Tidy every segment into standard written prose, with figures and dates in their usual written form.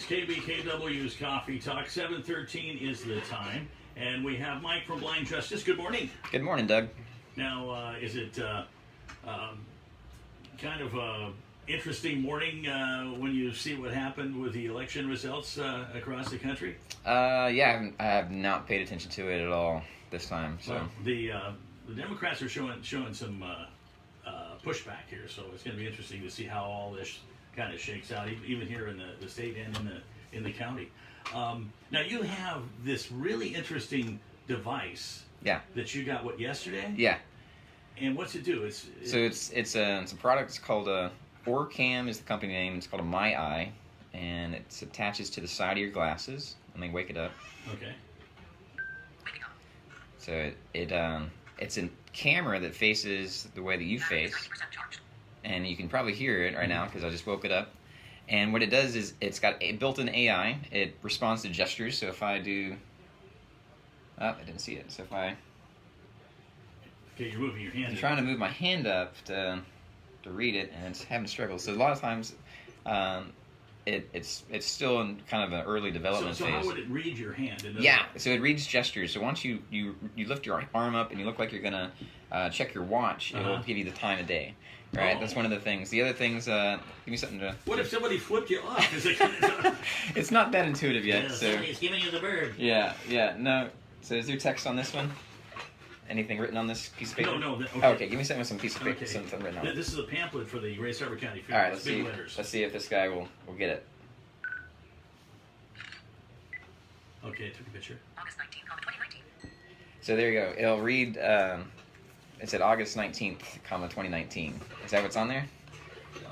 KBKW's Coffee Talk. 7:13 is the time, and we have Mike from Blind Justice. Good morning. Good morning, Doug. Now, is it kind of a interesting morning when you see what happened with the election results across the country? Yeah, I have not paid attention to it at all this time. So well, the Democrats are showing some pushback here, so it's going to be interesting to see how all this kind of shakes out, even here in the state and in the county. Now you have this really interesting device. Yeah. That you got yesterday? Yeah. And what's it do? It's a product. It's called Orcam is the company name. It's called a My Eye, and it attaches to the side of your glasses when they wake it up. Okay. So it's a camera that faces the way that you face, and you can probably hear it right now because I just woke it up. And what it does is it's got a built-in AI. It responds to gestures. So if I do, I didn't see it. So if I okay, you're moving your hand. I'm trying to move my hand up to read it, and it's having struggles. So a lot of times, it's still in kind of an early development so phase. So how would it read your hand? Yeah, so it reads gestures. So once you lift your arm up and you look like you're gonna check your watch, it'll give you the time of day. Right, that's one of the things. The other things, give me something to. What if somebody flipped you off? It's not that intuitive yet. Yeah, so somebody's giving you the bird. Yeah, no. So is there text on this one? Anything written on this piece of paper? No. Okay, give me something with some piece of paper, Okay. something written on it. This is a pamphlet for the Grace Harbor County Fair. All right, let's big see. letters. Let's see if this guy will get it. Okay, I took a picture. August 19th, 2019. So there you go. It'll read. It said August 19th, 2019. Is that what's on there?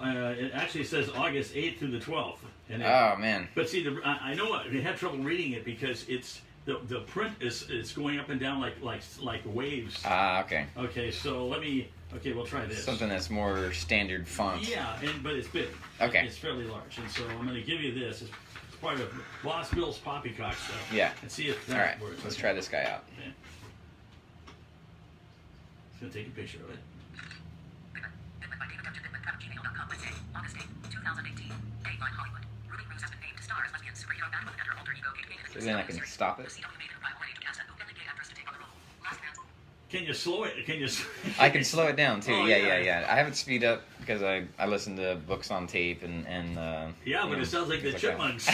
It actually says August 8th through the 12th. Oh man. But see, I know they had trouble reading it because it's the print is going up and down like waves. Ah, okay. Okay, so we'll try this. Something that's more standard font. Yeah, but it's big. Okay. It's fairly large, and so I'm going to give you this. It's part of Boss Bill's poppycock stuff. Yeah. And see if that All right. works. Let's try this guy out. Okay. Just going to take a picture of it. Bidwin by David W. Bidwin at gmail.com. Wednesday, August 8th, 2018. Dateline Hollywood. Ruby Rose has been named to star as lesbian superhero Batwoman and her alter ego Kate Kane. So then I can stop it. The CW made her priority to cast an openly gay actress to take on the role. Last man. Can you slow it? I can slow it down too. Oh, yeah. I have it speed up because I listen to books on tape and yeah, but it sounds like the Chipmunks.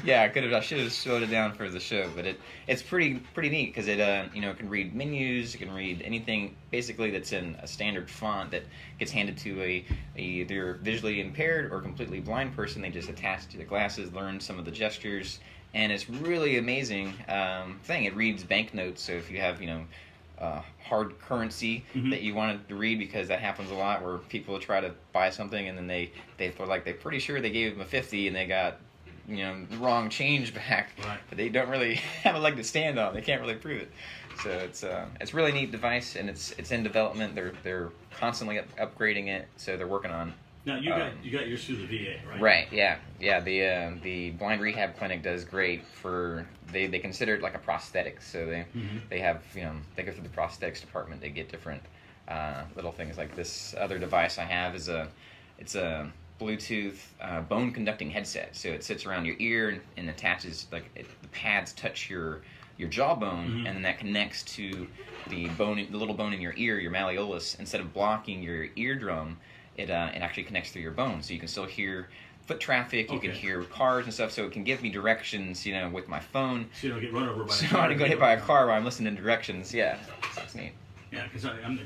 Yeah, I should have slowed it down for the show, but it's pretty neat because it it can read menus, it can read anything basically that's in a standard font that gets handed to a either visually impaired or completely blind person. They just attach it to the glasses, learn some of the gestures, and it's really amazing thing. It reads banknotes, so if you have hard currency that you wanted to read, because that happens a lot where people try to buy something and then they're pretty sure they gave them a 50 and they got the wrong change back, right. But they don't really have a leg to stand on. They can't really prove it. So it's a really neat device, and it's in development. They're constantly upgrading it, so they're working on. Now you got yours through the VA, right? Right. Yeah. The blind rehab clinic does great for they consider it like a prosthetic. So they have they go through the prosthetics department. They get different little things like this other device I have is it's a Bluetooth bone conducting headset. So it sits around your ear and attaches the pads touch your jawbone, and then that connects to the little bone in your ear, your malleolus. Instead of blocking your eardrum, it actually connects through your bone, so you can still hear foot traffic. You can hear cars and stuff. So it can give me directions, with my phone. So you don't get run over by. So I don't get hit by a car while I'm listening to directions. Yeah, so it's neat. Yeah, because I don't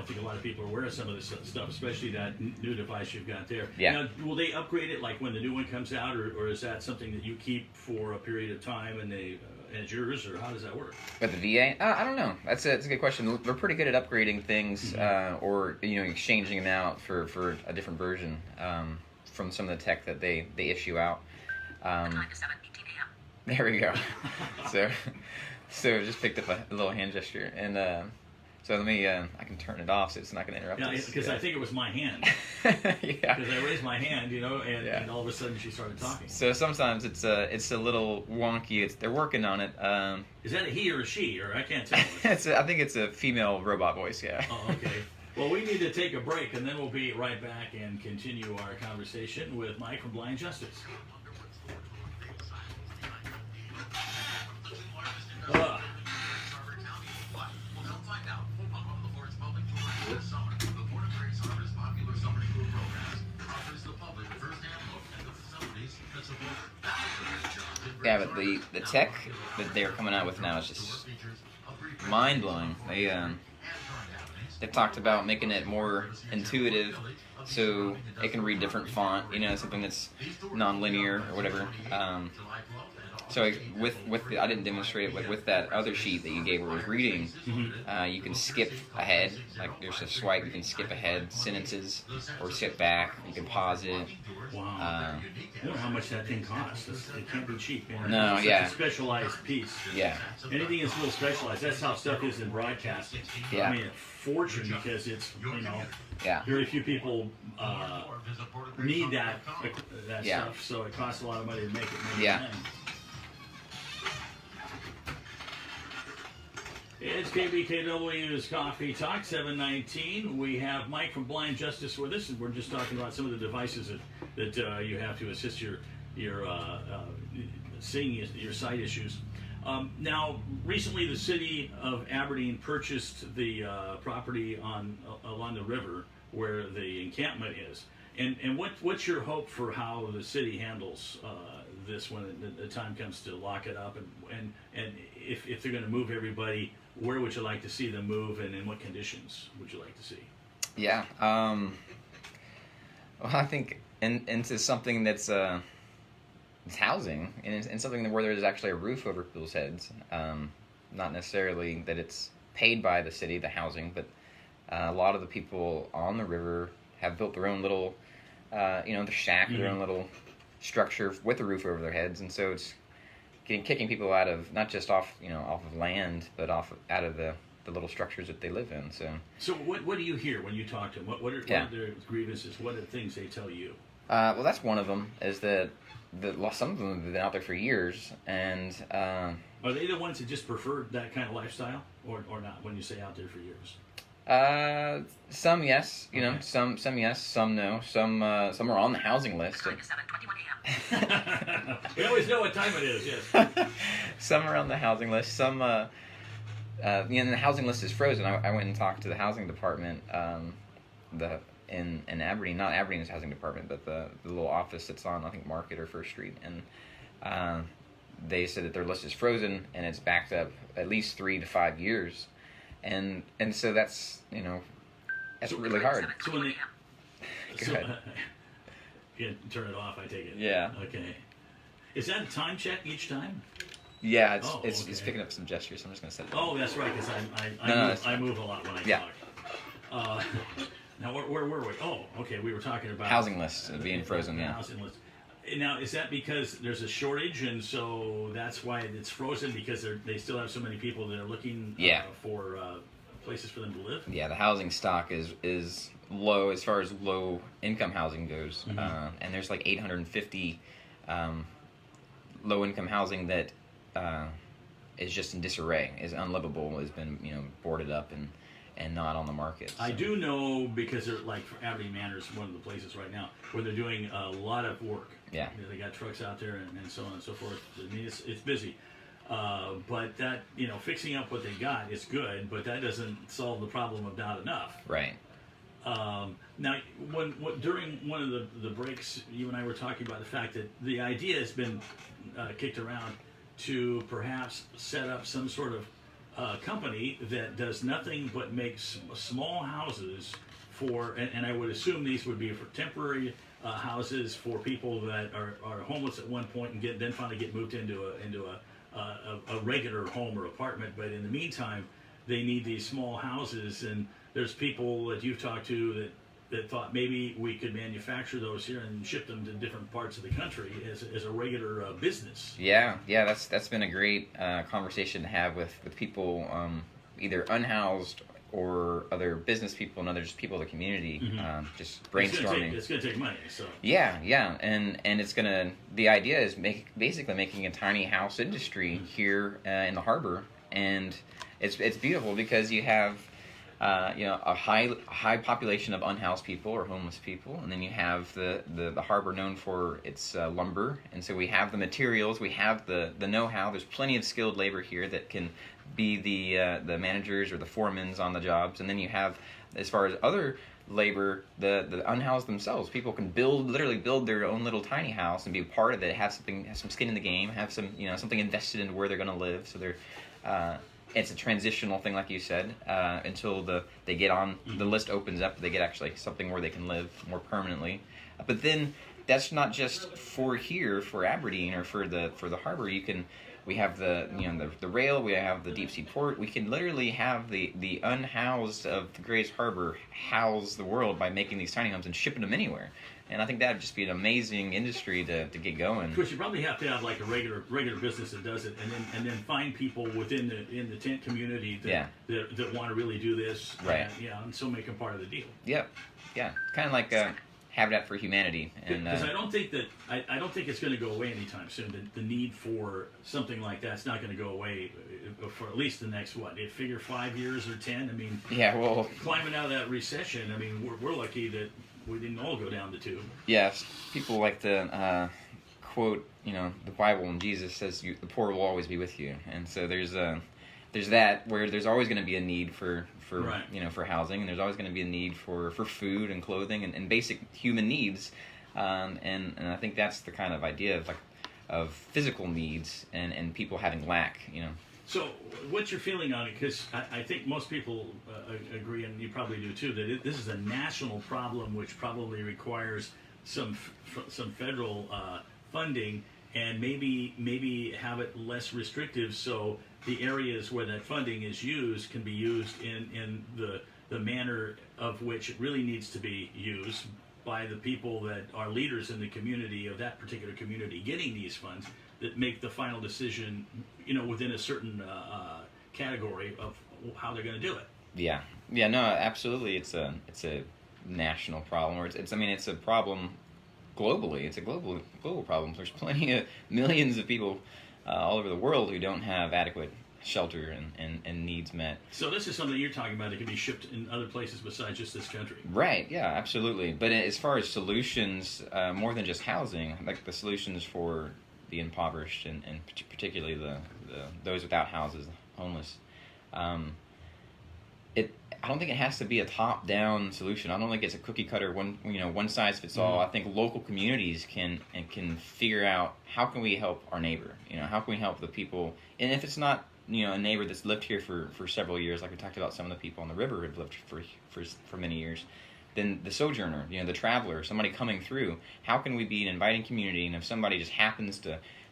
think a lot of people are aware of some of this stuff, especially that new device you've got there. Yeah. Now, will they upgrade it like when the new one comes out, or is that something that you keep for a period of time and they as yours, or how does that work? With the VA, I don't know. That's a good question. They're pretty good at upgrading things, or exchanging them out for a different version from some of the tech that they issue out. Time is 7:18 a.m. There we go. So just picked up a little hand gesture, and so let me I can turn it off so it's not going to interrupt us. Because I think it was my hand. Yeah. Because I raised my hand, and all of a sudden she started talking. So sometimes it's a little wonky. They're working on it. Is that a he or a she, or I can't tell? I think it's a female robot voice. Yeah. Oh, okay. Well, we need to take a break, and then we'll be right back and continue our conversation with Mike from Blind Justice. Yeah, but the tech that they're coming out with now is just mind blowing. They've talked about making it more intuitive, so it can read different font. Something that's non-linear or whatever. So I didn't demonstrate it with that other sheet that you gave where it was reading. You can skip ahead, like there's a swipe. You can skip ahead sentences or skip back. You can pause it. Wow. I wonder how much that thing costs. It can't be cheap. No, it's yeah. such a specialized piece. Yeah. Anything is a little specialized. That's how stuff is in broadcasting. Yeah. I mean, a fortune because it's, Yeah. very few people need that Yeah. stuff, so it costs a lot of money to make it. Yeah. It's KBKW's Coffee Talk 719. We have Mike from Blind Justice with us, and we're just talking about some of the devices that you have to assist your seeing your sight issues. Now, recently, the city of Aberdeen purchased the property along the river where the encampment is. And what's your hope for how the city handles this when the time comes to lock it up, and if they're going to move everybody, where would you like to see them move, and in what conditions would you like to see? Yeah. Well, I think into something that's it's housing and something where there's actually a roof over people's heads. Not necessarily that it's paid by the city, the housing, but a lot of the people on the river have built their own little, their shack, their own little structure with a roof over their heads, and so it's kicking people out of not just off of land, but out of the little structures that they live in. So what do you hear when you talk to them? What are their grievances? What are the things they tell you? Well, that's one of them. Is that some of them have been out there for years, and are they the ones that just prefer that kind of lifestyle, or not? When you say out there for years. Some yes, Okay. some yes, some no. Some are on the housing list. Time is 7:21 a.m. We always know what time it is. Yes. Some are on the housing list. Some, the housing list is frozen. I went and talked to the housing department, in Aberdeen, not Aberdeen's housing department, but the little office that's on, I think, Market or First Street, and they said that their list is frozen and it's backed up at least 3 to 5 years, and so that's that's really hard. So when they, Go ahead. you can turn it off, I take it. Yeah. Okay. Is that a time check each time? Yeah, Oh, it's okay. picking up some gestures. So I'm just gonna set it. Oh, that's right, because I move a lot when I Yeah. talk. Now, where were we? Oh, okay, we were talking about Housing list being frozen. the Yeah. housing list. Now, is that because there's a shortage, and so that's why it's frozen, because they still have so many people that are looking Yeah. for places for them to live? Yeah, the housing stock is low as far as low income housing goes, and there's like 850 low income housing that is just in disarray, is unlivable, has been boarded up and not on the market. I do know, because they're like Aberdeen Manor is one of the places right now where they're doing a lot of work. Yeah. They got trucks out there and so on and so forth. I mean, it's busy. But that, fixing up what they got is good, but that doesn't solve the problem of not enough. Right. Now, during one of the breaks, you and I were talking about the fact that the idea has been kicked around to perhaps set up some sort of company that does nothing but makes small houses for, and I would assume these would be for temporary houses for people that are homeless at one point and then finally get moved into a regular home or apartment. But in the meantime, they need these small houses, and there's people that you've talked to that thought maybe we could manufacture those here and ship them to different parts of the country as a regular business. Yeah, that's been a great conversation to have with people either unhoused or other business people and other just people in the community, just brainstorming. It's going to take money, so. Yeah, and it's the idea is basically making a tiny house industry here in the harbor, and it's beautiful because you have a high population of unhoused people or homeless people, and then you have the harbor known for its lumber, and so we have the materials, we have the know-how. There's plenty of skilled labor here that can be the managers or the foremans on the jobs, and then you have, as far as other labor, the unhoused themselves. People can literally build their own little tiny house and be a part of it, have some skin in the game, have some something invested into where they're going to live. So they're it's a transitional thing, like you said, until they get on the list opens up. They get actually something where they can live more permanently. But then that's not just for here, for Aberdeen or for the harbor. We have the rail, we have the deep sea port. We can literally have the unhoused of the Grays Harbor house the world by making these tiny homes and shipping them anywhere. And I think that would just be an amazing industry to get going. Of course, you probably have to have like a regular business that does it, and then find people within the tent community that want to really do this, right? And so make them part of the deal. Yep, yeah, kind of like Habitat for Humanity. And because I don't think it's going to go away anytime soon. The need for something like that's not going to go away for at least the next figure 5 years or 10. I mean, yeah, well, climbing out of that recession. I mean, we're lucky that we didn't all go down the tube. Yes, people like to quote, the Bible, and Jesus says, "The poor will always be with you," and so there's that where there's always going to be a need for right. For housing, and there's always going to be a need for food and clothing and basic human needs, and I think that's the kind of idea of physical needs and people having lack. So, what's your feeling on it? Because I think most people agree, and you probably do too, that this is a national problem, which probably requires some federal funding, and maybe have it less restrictive, so the areas where that funding is used can be used in the manner of which it really needs to be used by the people that are leaders in the community of that particular community getting these funds, that make the final decision, within a certain category of how they're going to do it. Yeah, no, absolutely. It's a national problem, or it's a problem globally. It's a global problem. There's plenty of millions of people all over the world who don't have adequate shelter and needs met. So this is something you're talking about that can be shipped in other places besides just this country. Right, yeah, absolutely. But as far as solutions, more than just housing, like the solutions for the impoverished and particularly the those without houses, homeless, I don't think it has to be a top-down solution. I don't think it's a cookie-cutter, one size fits all. Mm-hmm. I think local communities can figure out how can we help our neighbor. How can we help the people, and if it's not a neighbor that's lived here for several years, like we talked about, some of the people on the river have lived for many years, then the sojourner, the traveler, somebody coming through. How can we be an inviting community? And if somebody just happens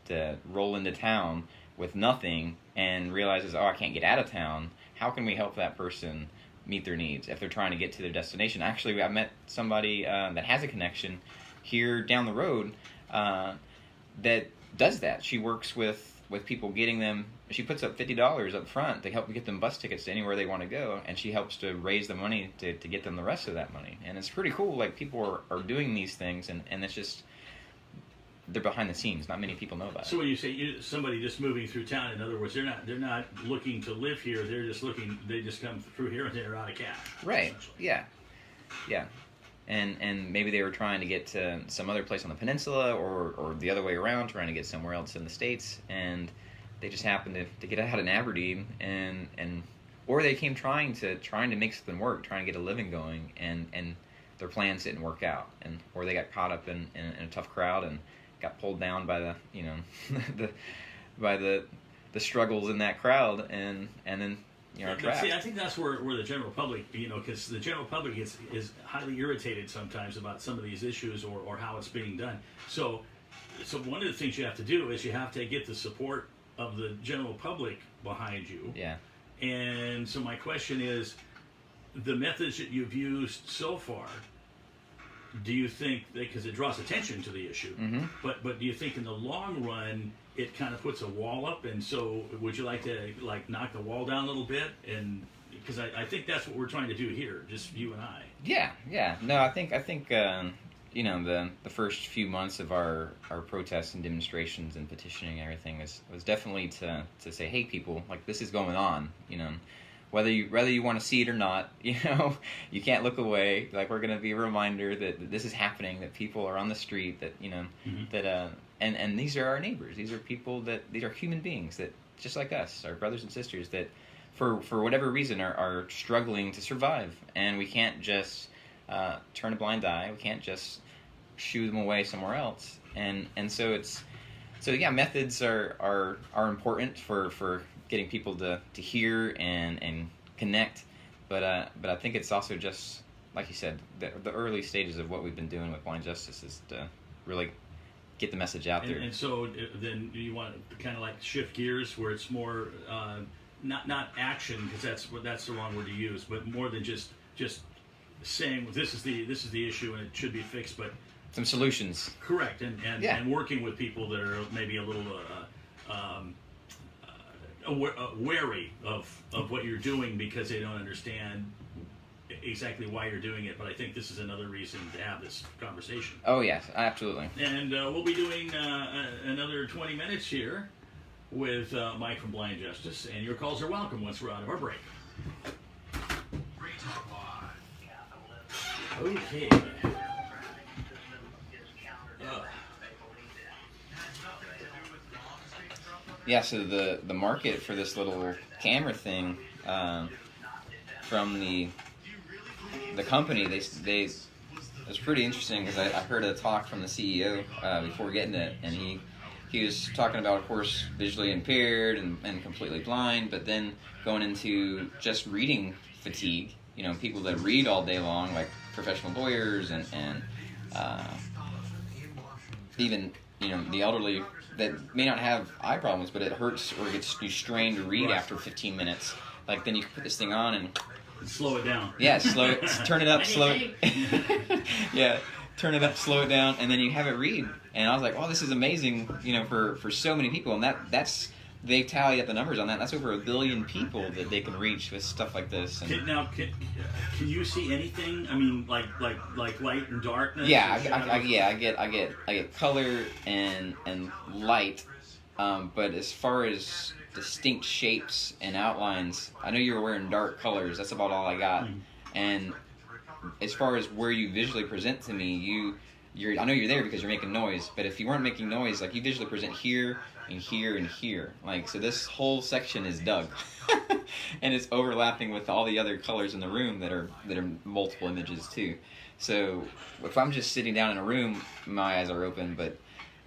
to roll into town with nothing and realizes, I can't get out of town, how can we help that person meet their needs if they're trying to get to their destination? Actually, I met somebody that has a connection here down the road that does that. She works with people, getting them. She puts up $50 up front to help get them bus tickets to anywhere they want to go, and she helps to raise the money to get them the rest of that money. And it's pretty cool. Like, people are doing these things, and it's just, they're behind the scenes. Not many people know about it. So when you say somebody just moving through town, in other words, they're not looking to live here. They're just they just come through here and they're out of cash. Right. Yeah. And maybe they were trying to get to some other place on the peninsula, or the other way around, trying to get somewhere else in the States, and they just happened to get out in Aberdeen, or they came trying to make something work, trying to get a living going, and their plans didn't work out, or they got caught up in a tough crowd and got pulled down by the struggles in that crowd, and then trapped. See, I think that's where the general public, because the general public is highly irritated sometimes about some of these issues or how it's being done. So one of the things you have to do is you have to get the support of the general public behind you. Yeah. And so my question is, the methods that you've used so far, do you think, because it draws attention to the issue, mm-hmm. but do you think in the long run it kind of puts a wall up? And so would you like to knock the wall down a little bit? And because I think that's what we're trying to do here, just you and I. Yeah. No, I think the first few months of our protests and demonstrations and petitioning and everything was definitely to say, hey, people, like, this is going on. whether you want to see it or not, you can't look away. Like, we're going to be a reminder that this is happening, that people are on the street, that that and these are our neighbors. These are people these are human beings that just like us, our brothers and sisters that for whatever reason are struggling to survive, and we can't just turn a blind eye. We can't just shoo them away somewhere else. And so methods are important for getting people to hear and connect, but I think it's also just like you said, the early stages of what we've been doing with Blind Justice is to really get the message out there. And so then you want to kind of like shift gears where it's more not action, because that's the wrong word to use, but more than just saying this is the issue and it should be fixed, but some solutions. Correct, and working with people that are maybe a little wary of what you're doing because they don't understand exactly why you're doing it. But I think this is another reason to have this conversation. Oh yes, absolutely. And we'll be doing another 20 minutes here with Mike from Blind Justice, and your calls are welcome once we're out of our break. Okay. Yeah, so the market for this little camera thing from the company, they it was pretty interesting because I heard a talk from the CEO before getting it, and he was talking about, of course, visually impaired and completely blind, but then going into just reading fatigue. People that read all day long, like professional lawyers and even the elderly that may not have eye problems, but it hurts or gets you strained to read after 15 minutes. Like, then you put this thing on and slow it down. Yeah, turn it up, slow it. Yeah, turn it up, slow it down, and then you have it read. And I was like, oh, this is amazing, for so many people. And that's they tally up the numbers on that. That's over 1 billion people that they can reach with stuff like this. And can you see anything? I mean, like light and darkness. Yeah, I get color and light, but as far as distinct shapes and outlines, I know you're wearing dark colors. That's about all I got. Mm. And as far as where you visually present to me, I know you're there because you're making noise. But if you weren't making noise, like, you visually present here and here and here, like, so this whole section is dug, and it's overlapping with all the other colors in the room that are multiple images too. So if I'm just sitting down in a room, my eyes are open, but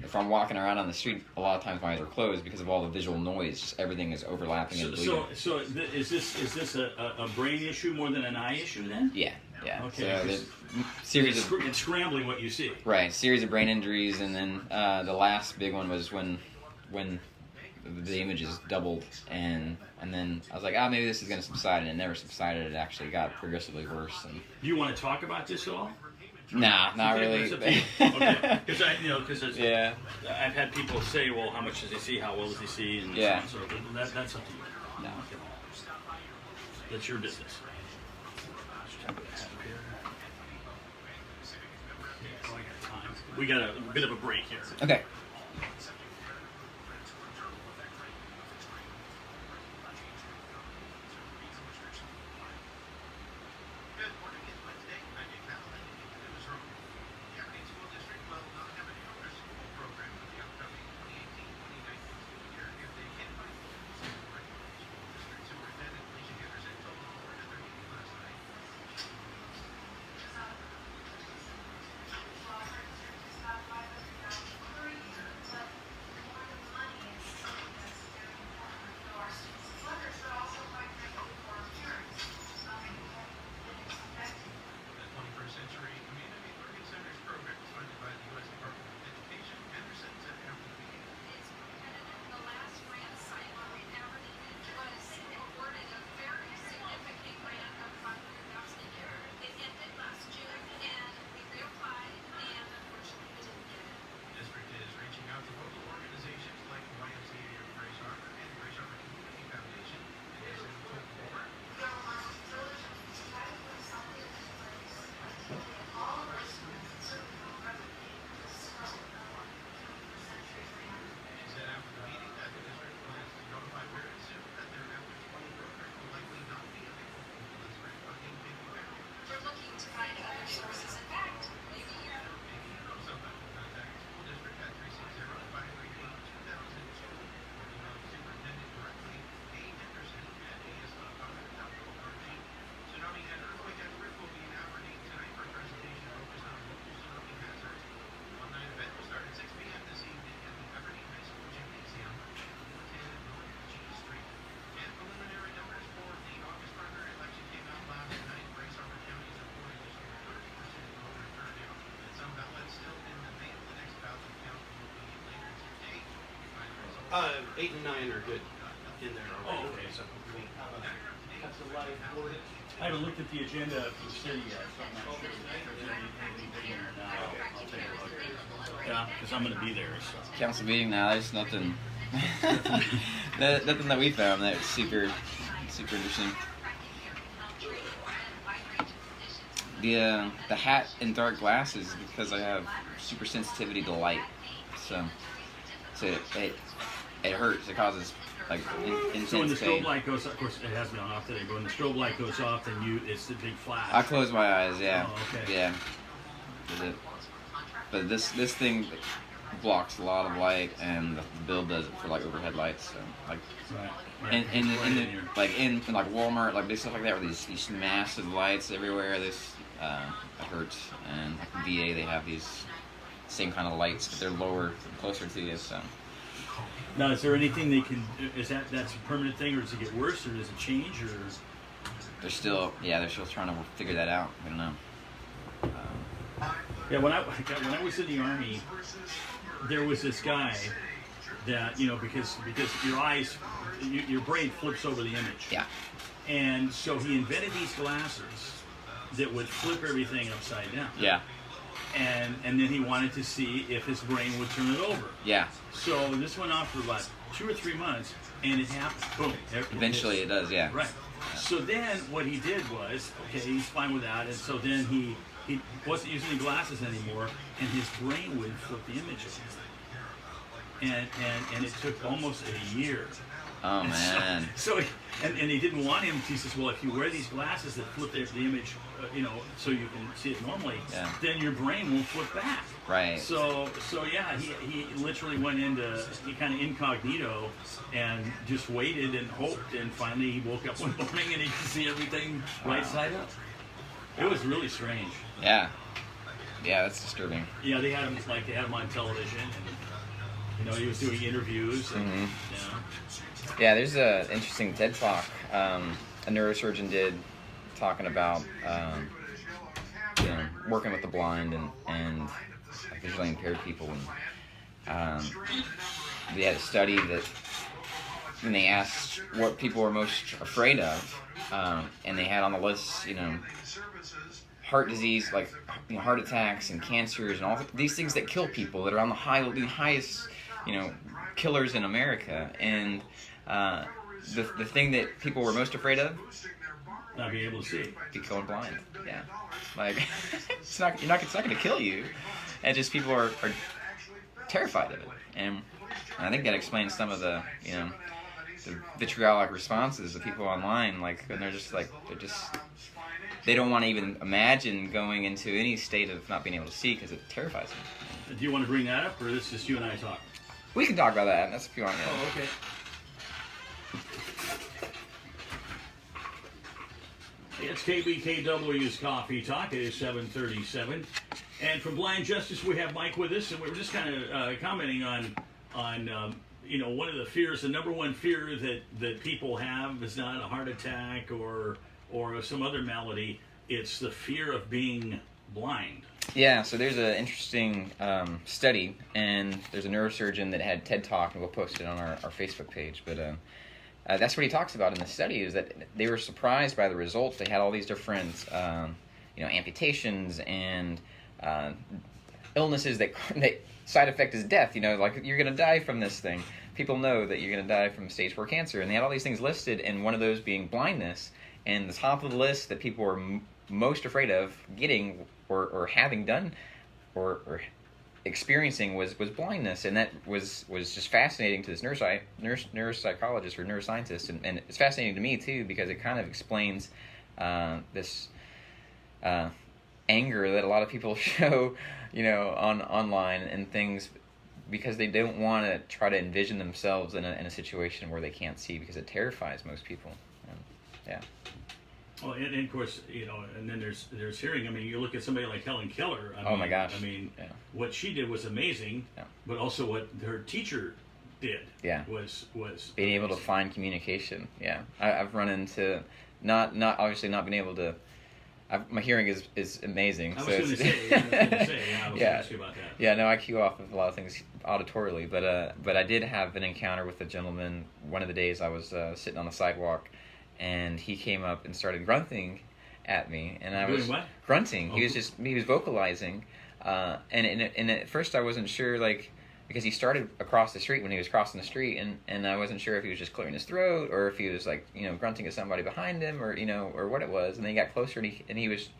if I'm walking around on the street, a lot of times my eyes are closed because of all the visual noise. Just everything is overlapping and bleeding. So is this a brain issue more than an eye issue then? Yeah. Okay. So it's scrambling what you see. Right. Series of brain injuries, and then the last big one was when the images doubled, and then I was like, maybe this is going to subside, and it never subsided. It actually got progressively worse. And do you want to talk about this at all? Nah, not really. Okay, because I've had people say, well, how much does he see? How well does he see? And yeah. So that's up to you. No. That's your business. We got a bit of a break here. Okay. 8 and 9 are good in there already. Oh, okay. So That's a live board. I haven't looked at the agenda for the city yet, so I'm not sure if there's anything big in there now. I'll take a look. Yeah, because I'm going to be there. So. Council meeting now. There's nothing. Nothing that we found that's super interesting. The hat and dark glasses is because I have super sensitivity to light, so it hurts. It causes like intense So when the pain. strobe light goes, of course it hasn't gone off today, but when the strobe light goes off, then it's the big flash. I close my eyes. Yeah. Oh, okay. Yeah. But this thing blocks a lot of light, and the bill does it for like overhead lights. So like. Right. In like Walmart, like big stuff like that, where these massive lights everywhere. This it hurts. And like VA, they have these same kind of lights, but they're lower, closer to you. So Now, is there anything they can? Is that's a permanent thing, or does it get worse, or does it change, or? they're still trying to figure that out. I don't know. Yeah, when I was in the Army, there was this guy that because your eyes, your brain flips over the image. Yeah. And so he invented these glasses that would flip everything upside down. Yeah. And then he wanted to see if his brain would turn it over. Yeah. So this went on for about 2 or 3 months, and it happened. Boom. Eventually, it does. Yeah. Right. So then what he did was, okay, he's fine with that, and so then he wasn't using the glasses anymore, and his brain would flip the images. And it took almost a year. Oh man. So he didn't want him. He says, well, if you wear these glasses that flip the image, so you can see it normally, Yeah. then your brain won't flip back. Right. So yeah, he literally went he kind of incognito and just waited and hoped, and finally he woke up one morning and he could see everything right side up. It was really strange. Yeah. Yeah, that's disturbing. Yeah, they had him on television, and he was doing interviews. And, Yeah, there's a interesting TED talk a neurosurgeon did talking about working with the blind and visually impaired people, and they had a study that when they asked what people were most afraid of, and they had on the list heart disease, like heart attacks and cancers and all these things that kill people, that are on the highest killers in America, and the thing that people were most afraid of, not being able to see. becoming blind. Yeah, like it's not going to kill you, and just people are terrified of it, and I think that explains some of the the vitriolic responses of people online, like, and they don't want to even imagine going into any state of not being able to see because it terrifies them. Do you want to bring that up, or is this just you and I talk? We can talk about that. That's if you want. Yeah. Oh, okay. It's KBKW's Coffee Talk. It is 7:37, and from Blind Justice we have Mike with us, and we were just kind of commenting on one of the fears, the number one fear that people have is not a heart attack or some other malady. It's the fear of being blind. Yeah, so there's an interesting study, and there's a neurosurgeon that had TED Talk, and we'll post it on our Facebook page. But that's what he talks about in the study, is that they were surprised by the results. They had all these different amputations and illnesses that side effect is death. Like, you're going to die from this thing. People know that you're going to die from stage 4 cancer, and they had all these things listed, and one of those being blindness. And the top of the list that people were most afraid of getting or having done or experiencing was blindness, and that was just fascinating to this neuropsychologist or neuroscientist, and it's fascinating to me too, because it kind of explains this anger that a lot of people show, on online and things, because they don't want to try to envision themselves in a situation where they can't see, because it terrifies most people. Yeah. Well, and of course, and then there's hearing. I mean, you look at somebody like Helen Keller. Oh my gosh. I mean, Yeah. what she did was amazing, Yeah. but also what her teacher did Yeah. was Being able to amazing. find communication. I've run into not obviously not being able to. My hearing is amazing. I was so going to it's- say, I was going to Yeah. ask you about that. Yeah, no, I cue off of a lot of things auditorily, but I did have an encounter with a gentleman one of the days I was sitting on the sidewalk, and he came up and started grunting at me, and I Doing was what? grunting. Oh. He was vocalizing, and at first I wasn't sure, like, because he started across the street when he was crossing the street, and I wasn't sure if he was just clearing his throat or if he was, like, grunting at somebody behind him, or or what it was. And then he got closer, and he was,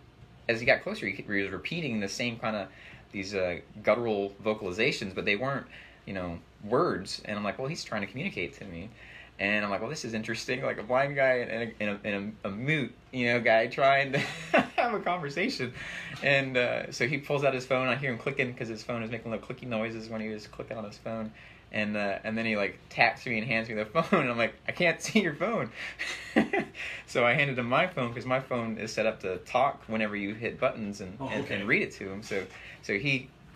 as he got closer, he was repeating the same kind of these guttural vocalizations, but they weren't words. And I'm like, well, he's trying to communicate to me. And I'm like, well, this is interesting. Like a blind guy and a mute, guy trying to have a conversation. And so he pulls out his phone. I hear him clicking because his phone is making little clicky noises when he was clicking on his phone. And then he like taps me and hands me the phone. And I'm like, I can't see your phone. So I handed him my phone because my phone is set up to talk whenever you hit buttons and read it to him. So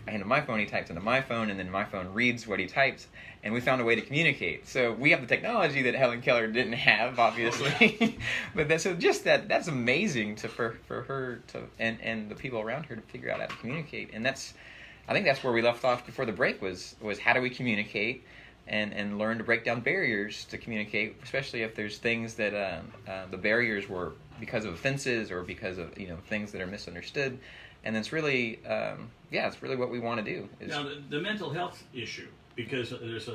I handed my phone, he types into my phone, and then my phone reads what he types, and we found a way to communicate. So we have the technology that Helen Keller didn't have, obviously. But that's amazing for her to and the people around her to figure out how to communicate. And I think that's where we left off before the break was how do we communicate and learn to break down barriers to communicate, especially if there's things that the barriers were because of offenses or because of things that are misunderstood. And it's really, it's really what we want to do. Now, the mental health issue, because there's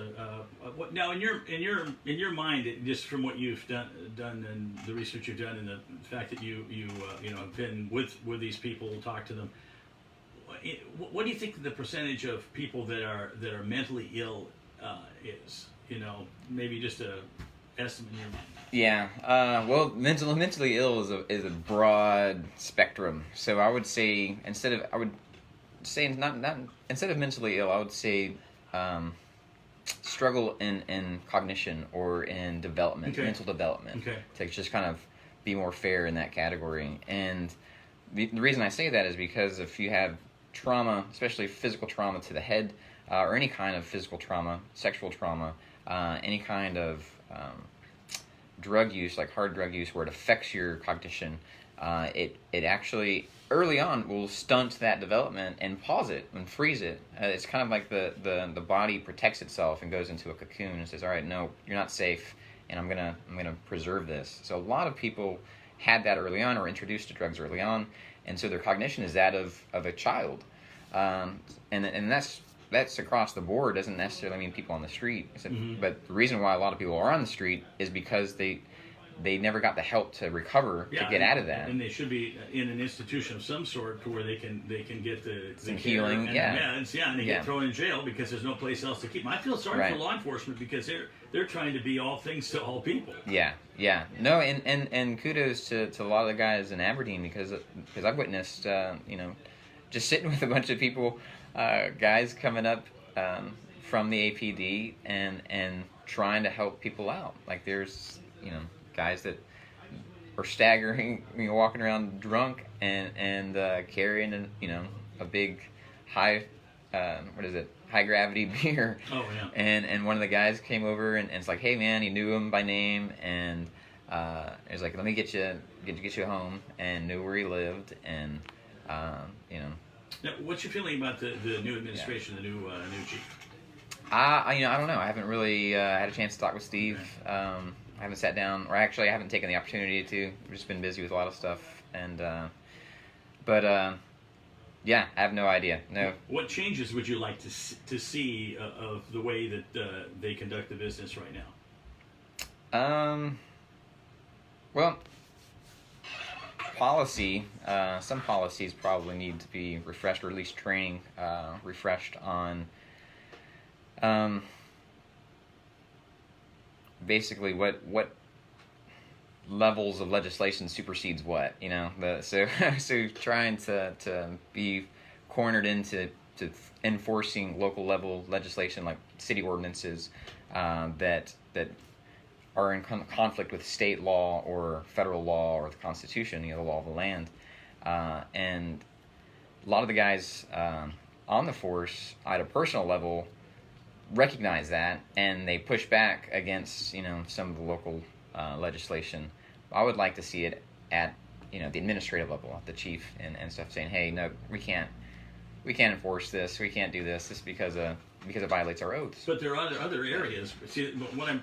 now in your mind, just from what you've done and the research you've done, and the fact that you have been with these people, talked to them. What do you think the percentage of people that are mentally ill is? Maybe just a estimate in your mind. Yeah. Well, mentally ill is a broad spectrum. So I would say instead of mentally ill, I would say struggle in cognition or in development, Okay. mental development. Okay. To just kind of be more fair in that category. And the reason I say that is because if you have trauma, especially physical trauma to the head, or any kind of physical trauma, sexual trauma, any kind of drug use, like hard drug use, where it affects your cognition, it actually early on will stunt that development and pause it and freeze it. It's kind of like the body protects itself and goes into a cocoon and says, all right, no, you're not safe, and I'm gonna preserve this. So a lot of people had that early on or introduced to drugs early on, and so their cognition is that of a child, and that's across the board. Doesn't necessarily mean people on the street. But the reason why a lot of people are on the street is because they never got the help to recover to get out of that. And they should be in an institution of some sort to where they can get the Some care healing, and yeah. and they get thrown in jail because there's no place else to keep them. I feel sorry Right. for law enforcement because they're trying to be all things to all people. Yeah. No, and kudos to a lot of the guys in Aberdeen because I've witnessed, just sitting with a bunch of people, guys coming up from the APD and trying to help people out. Like there's, guys that are staggering, walking around drunk and carrying a big high gravity beer. Oh yeah. And one of the guys came over and it's like, hey man, he knew him by name and he's like, let me get you home, and knew where he lived, and Now, what's your feeling about the new administration, the new chief? I don't know. I haven't really had a chance to talk with Steve. I haven't sat down, or actually I haven't taken the opportunity to. I've just been busy with a lot of stuff, but I have no idea. No. What changes would you like to see of the way that they conduct the business right now? Well, policy. Some policies probably need to be refreshed, or at least training refreshed on. Basically, what levels of legislation supersedes what, you know. So trying to be cornered into enforcing local level legislation like city ordinances that are in conflict with state law or federal law or the Constitution, you know, the law of the land, and a lot of the guys on the force at a personal level recognize that, and they push back against, you know, some of the local legislation. I would like to see it at, you know, the administrative level, at the chief and stuff, saying, hey, no, we can't enforce this, we can't do this because it violates our oaths. But there are other areas. See, one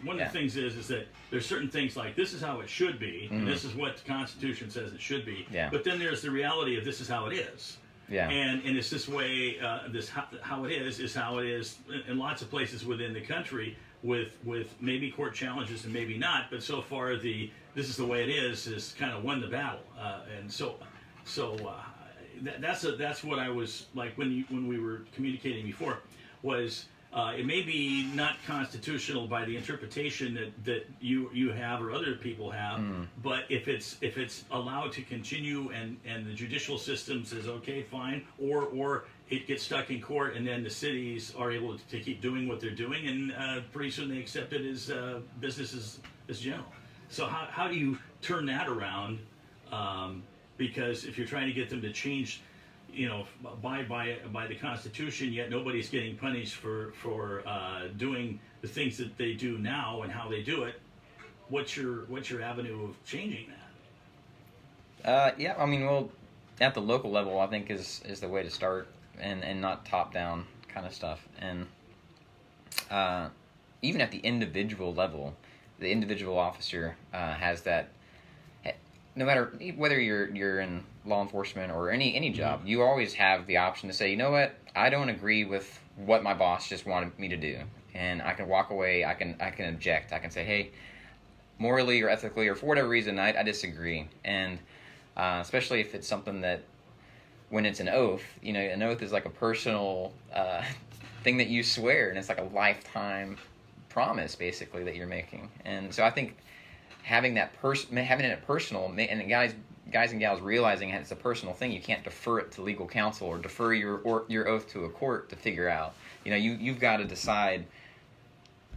of the things is that there's certain things like this is how it should be, and this is what the Constitution says it should be. Yeah. But then there's the reality of this is how it is. Yeah. And it's this way. How it is how it is in lots of places within the country, with maybe court challenges and maybe not. But so far this is the way it is kind of won the battle. And so that's what I was like when we were communicating before, was it may be not constitutional by the interpretation that you have or other people have, but if it's allowed to continue and the judicial system says okay, fine, or it gets stuck in court and then the cities are able to keep doing what they're doing, and pretty soon they accept it as business as general. So how do you turn that around? Because if you're trying to get them to change, you know, by the Constitution, yet nobody's getting punished for doing the things that they do now and how they do it, what's your avenue of changing that? Yeah, I mean, well, at the local level, I think is the way to start, and not top down kind of stuff. And even at the individual level, the individual officer has that. No matter whether you're in law enforcement or any job, you always have the option to say, you know what, I don't agree with what my boss just wanted me to do, and I can walk away. I can object. I can say, hey, morally or ethically or for whatever reason, I disagree. And especially if it's something that, when it's an oath, you know, an oath is like a personal thing that you swear, and it's like a lifetime promise basically that you're making. And so I think having it personal, and guys and gals realizing it's a personal thing, you can't defer it to legal counsel or defer your oath to a court to figure out. You know, you've got to decide: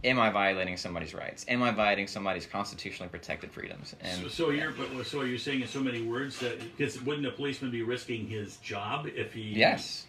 am I violating somebody's rights? Am I violating somebody's constitutionally protected freedoms? And so you're saying in so many words that wouldn't a policeman be risking his job if he? Yes.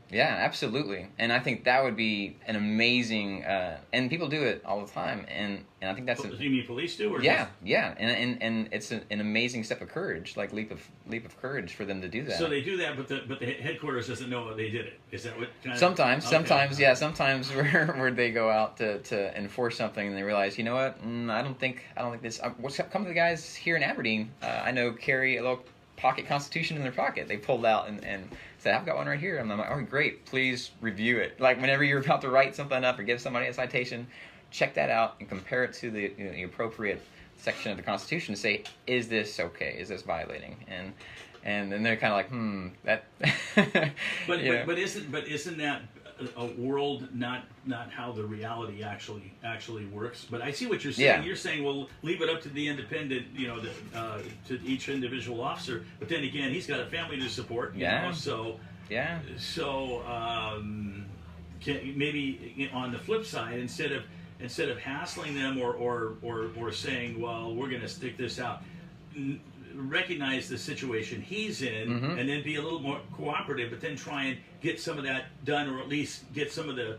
Yeah, absolutely. And I think that would be an amazing, and people do it all the time, and I think that's. Do you mean police do? Or yeah, and it's an amazing step of courage, like leap of courage for them to do that. So they do that, but the headquarters doesn't know they did it. Is that what? Sometimes, yeah. Sometimes where they go out to enforce something and they realize, you know what? I don't think this. Come to the guys here in Aberdeen. I know carry a little pocket Constitution in their pocket. They pulled out and said, I've got one right here. And I'm like, oh, great, please review it. Like whenever you're about to write something up or give somebody a citation, check that out and compare it to the appropriate section of the Constitution to say, is this okay? Is this violating? And then they're kind of like, that. But isn't that a world not how the reality actually works? But I see what you're saying. Yeah. You're saying, well, leave it up to the independent, you know, to each individual officer. But then again, he's got a family to support. You know, so yeah. So maybe on the flip side, instead of hassling them or saying, well, we're going to stick this out, recognize the situation he's in, and then be a little more cooperative, but then try and get some of that done, or at least get some of the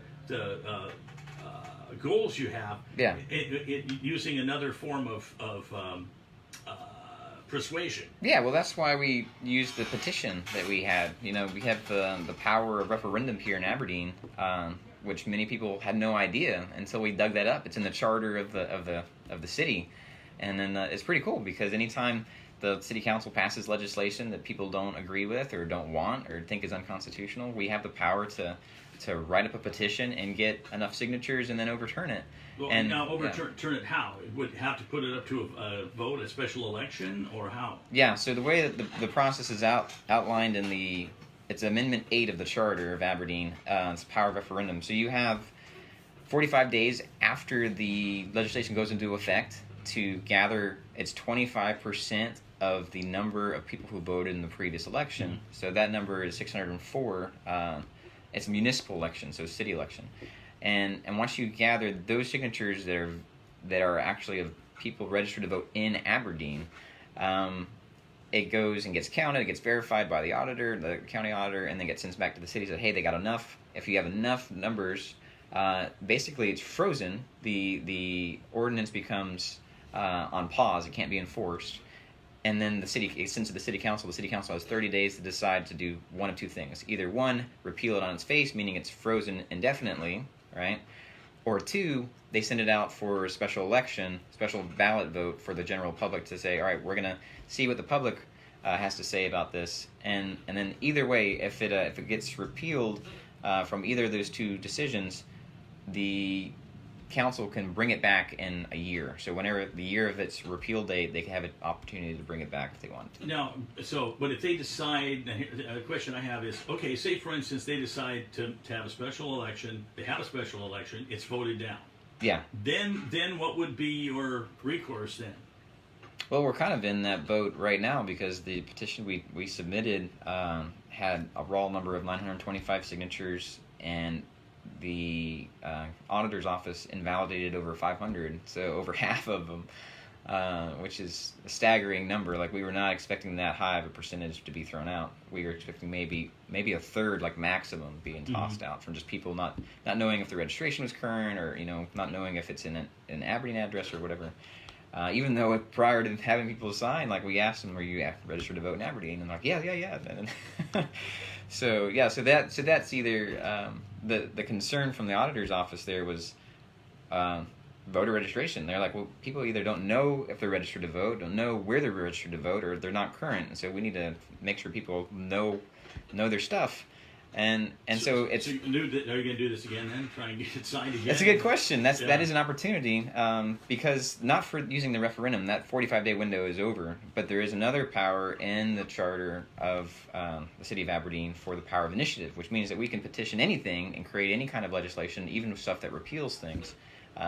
goals you have. Yeah. Using another form of persuasion. Yeah, well, that's why we used the petition that we had. You know, we have the power of referendum here in Aberdeen, which many people had no idea until we dug that up. It's in the charter of the city, and then it's pretty cool because anytime the city council passes legislation that people don't agree with or don't want or think is unconstitutional, we have the power to write up a petition and get enough signatures and then overturn it. Well, and now overturn it how? It would have to put it up to a vote, a special election, or how? Yeah, so the way that the process is outlined in it's Amendment 8 of the Charter of Aberdeen. It's power of referendum. So you have 45 days after the legislation goes into effect to gather it's 25% of the number of people who voted in the previous election. So that number is 604. It's a municipal election, so city election. And once you gather those signatures that are actually of people registered to vote in Aberdeen, it goes and gets counted, it gets verified by the auditor, the county auditor, and then gets sent back to the city. Said, hey, they got enough. If you have enough numbers, basically it's frozen. The ordinance becomes on pause. It can't be enforced. And then it's sent to the city council. The city council has 30 days to decide to do one of two things. Either one, repeal it on its face, meaning it's frozen indefinitely, right? Or two, they send it out for a special election, special ballot vote for the general public to say, all right, we're going to see what the public has to say about this. And then either way, if it gets repealed from either of those two decisions, the council can bring it back in a year. So whenever the year of its repeal date, they can have an opportunity to bring it back if they want to. Now, but if they decide, the question I have is, okay, say for instance they decide to have a special election, they have a special election, it's voted down. Yeah. Then what would be your recourse then? Well, we're kind of in that boat right now because the petition we submitted had a raw number of 925 signatures, and the auditor's office invalidated over 500, so over half of them, which is a staggering number. Like, we were not expecting that high of a percentage to be thrown out. We were expecting maybe a third, like maximum, being tossed out from just people not knowing if the registration was current, or not knowing if it's in an Aberdeen address or whatever. Even though prior to having people sign, like, we asked them, "Were you registered to vote in Aberdeen?" And like, yeah. So that's either the concern from the auditor's office there was voter registration. They're like, well, people either don't know if they're registered to vote, don't know where they're registered to vote, or they're not current. And so we need to make sure people know their stuff. And so it's. So are you going to do this again then? Try and get it signed again? That's a good question. That is an opportunity, because not for using the referendum. That 45-day window is over, but there is another power in the charter of the city of Aberdeen for the power of initiative, which means that we can petition anything and create any kind of legislation, even stuff that repeals things.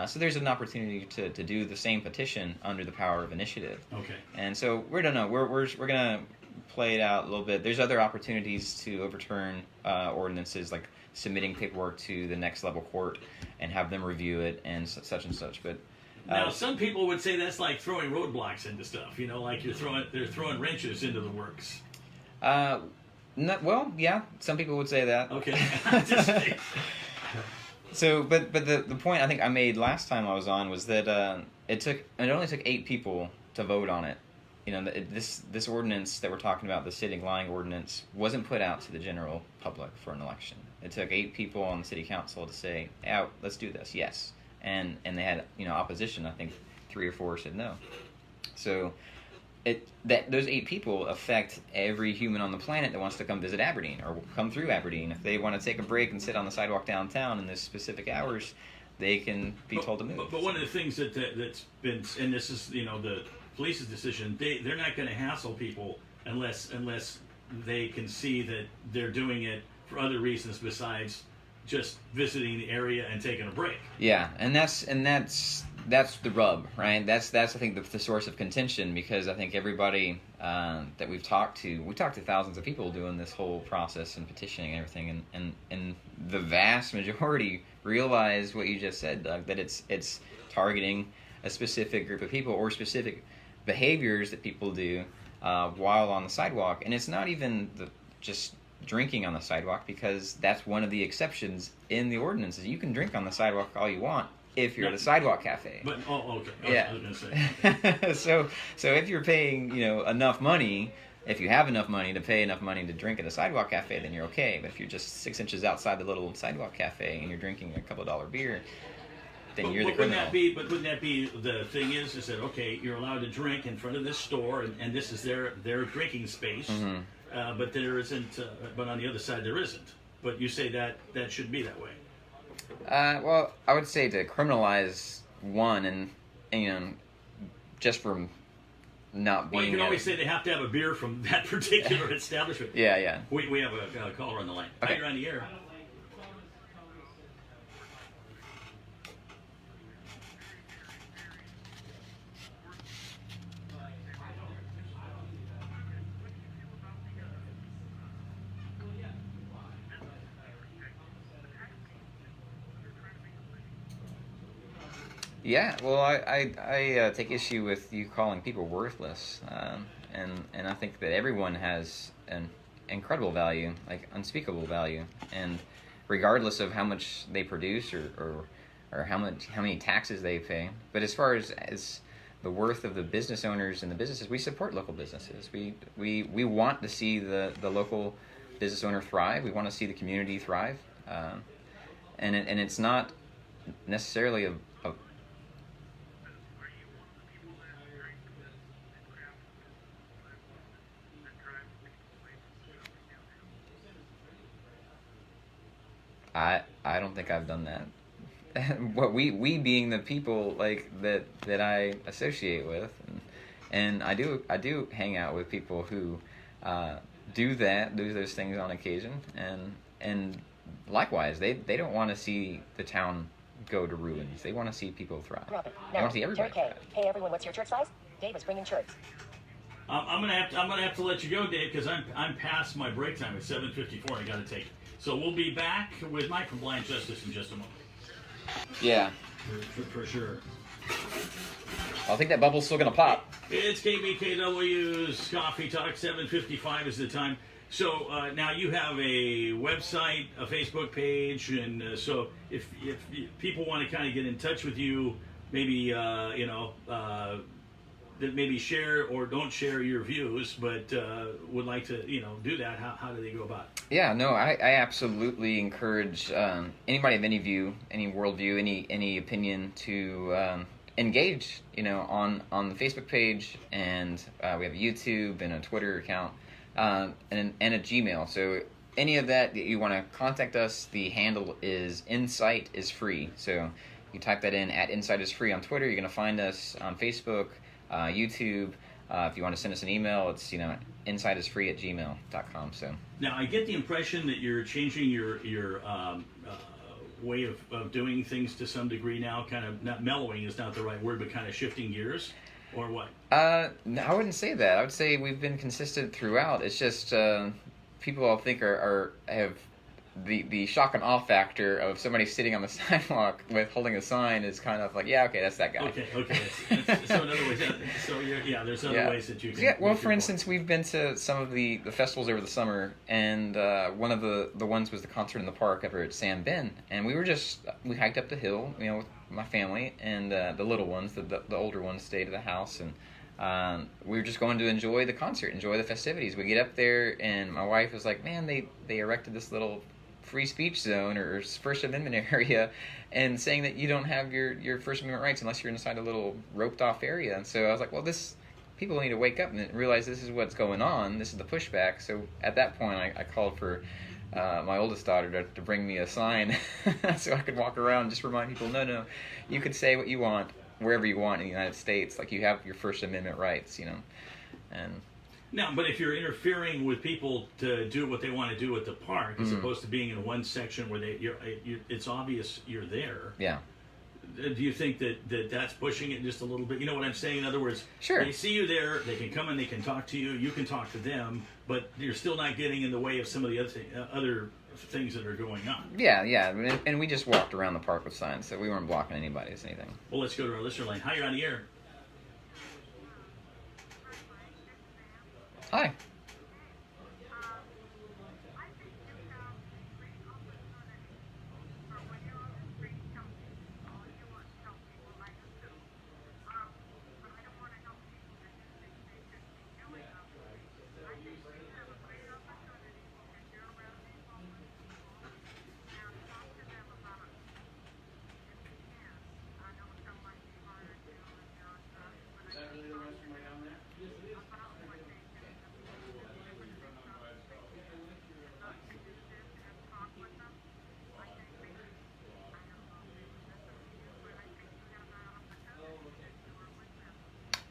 So there's an opportunity to do the same petition under the power of initiative. Okay. And so we don't know. We're gonna play it out a little bit. There's other opportunities to overturn ordinances, like submitting paperwork to the next level court and have them review it and such and such. But now some people would say that's like throwing roadblocks into stuff. Like they're throwing wrenches into the works. Well, yeah, some people would say that. Okay. So, but the point I think I made last time I was on was that it only took 8 people to vote on it. This ordinance that we're talking about, the sitting lying ordinance, wasn't put out to the general public for an election. It took 8 people on the city council to say, "Yeah, let's do this." Yes, and they had opposition. I think 3 or 4 said no. So those 8 people affect every human on the planet that wants to come visit Aberdeen or come through Aberdeen. If they want to take a break and sit on the sidewalk downtown in those specific hours, they can be told to move. But one of the things that's been, and this is the police's decision, they're not going to hassle people unless they can see that they're doing it for other reasons besides just visiting the area and taking a break. Yeah, and that's the rub, right? That's I think the source of contention, because I think everybody that we talked to thousands of people doing this whole process and petitioning and everything, and the vast majority realize what you just said, Doug, that it's targeting a specific group of people or specific behaviors that people do while on the sidewalk. And it's not even just drinking on the sidewalk, because that's one of the exceptions in the ordinances. You can drink on the sidewalk all you want if you're at a sidewalk cafe. But okay. Yeah. I was going to say. So if you're paying enough money, if you have enough money to pay enough money to drink at a sidewalk cafe, then you're okay. But if you're just 6 inches outside the little sidewalk cafe and you're drinking a couple $1 beer, then you're the criminal. Wouldn't that be the thing is that, okay, you're allowed to drink in front of this store, and this is their drinking space, but there isn't. But on the other side, there isn't. But you say that should be that way. Well, I would say to criminalize one and just from not being. Well, you can always say they have to have a beer from that particular establishment. Yeah. We have a caller on the line. Okay. Hi, you're on the air. Yeah, well, I take issue with you calling people worthless, and I think that everyone has an incredible value, like unspeakable value, and regardless of how much they produce or how many taxes they pay. But as far as the worth of the business owners and the businesses, we support local businesses. We want to see the local business owner thrive. We want to see the community thrive, and it's not necessarily a I don't think I've done that. What we being the people like that I associate with, and I do hang out with people who do those things on occasion, and likewise they don't want to see the town go to ruins. They want to see people thrive. Robin, They now, want to see everybody Terry K. thrive. Hey everyone, what's your church size? Dave is bringing shirts. I'm gonna have to let you go, Dave, because I'm past my break time at 7:54. I gotta take it. So we'll be back with Mike from Blind Justice in just a moment. Yeah, For sure. I think that bubble's still gonna pop. It's KBKW's Coffee Talk. 7:55 is the time. So now you have a website, a Facebook page, and so if people want to kind of get in touch with you, maybe that maybe share or don't share your views, but would like to do that, how do they go about it? Yeah, no, I absolutely encourage anybody of any view, any worldview, any opinion to engage, on the Facebook page, and we have a YouTube and a Twitter account, and a Gmail. So any of that you want to contact us, the handle is Insight is Free. So you type that in at Insight is Free on Twitter. You're going to find us on Facebook, YouTube. If you want to send us an email, it's insightisfree@gmail.com. So Now I get the impression that you're changing your way of doing things to some degree now. Kind of, not mellowing is not the right word, but kind of shifting gears, or what? no, I wouldn't say that. I would say we've been consistent throughout. It's just people I think have the shock and awe factor of somebody sitting on the sidewalk with holding a sign is kind of like, yeah, okay, that's that guy. Okay. So in other ways, there's other ways that you can. Yeah, well, make for your instance, we've been to some of the festivals over the summer, and one of the ones was the concert in the park over at Sam Ben, and we hiked up the hill, with my family, and the little ones, the older ones, stayed at the house, and we were just going to enjoy the concert, enjoy the festivities. We get up there, and my wife was like, man, they erected this little free speech zone or First Amendment area, and saying that you don't have your First Amendment rights unless you're inside a little roped off area. And so I was like, well, people need to wake up and realize this is what's going on. This is the pushback. So at that point, I called for my oldest daughter to bring me a sign so I could walk around and just remind people, no, you could say what you want wherever you want in the United States. Like, you have your First Amendment rights, and Now, but if you're interfering with people to do what they want to do at the park, as opposed to being in one section where it's obvious you're there. yeah. Do you think that's pushing it just a little bit? You know what I'm saying? In other words, Sure. they see you there, they can come and they can talk to you, you can talk to them, but you're still not getting in the way of some of the other things that are going on. Yeah, and we just walked around the park with signs, so we weren't blocking anybody's anything. Well, let's go to our listener line. Hi, you're on the air. Hi.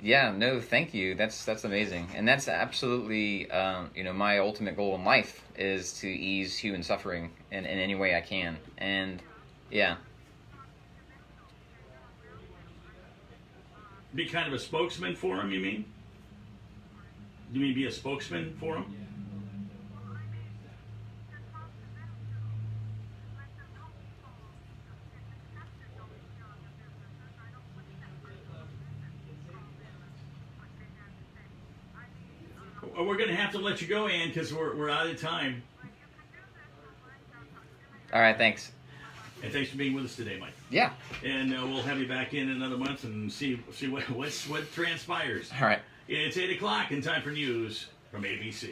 Yeah, no, thank you. That's amazing, and that's absolutely my ultimate goal in life is to ease human suffering in any way I can, and yeah. Be kind of a spokesman for them, you mean? You mean be a spokesman for them? We're going to have to let you go, Ann, because we're out of time. All right, thanks. And thanks for being with us today, Mike. Yeah. And we'll have you back in another month and see what transpires. All right. It's 8 o'clock and time for news from ABC.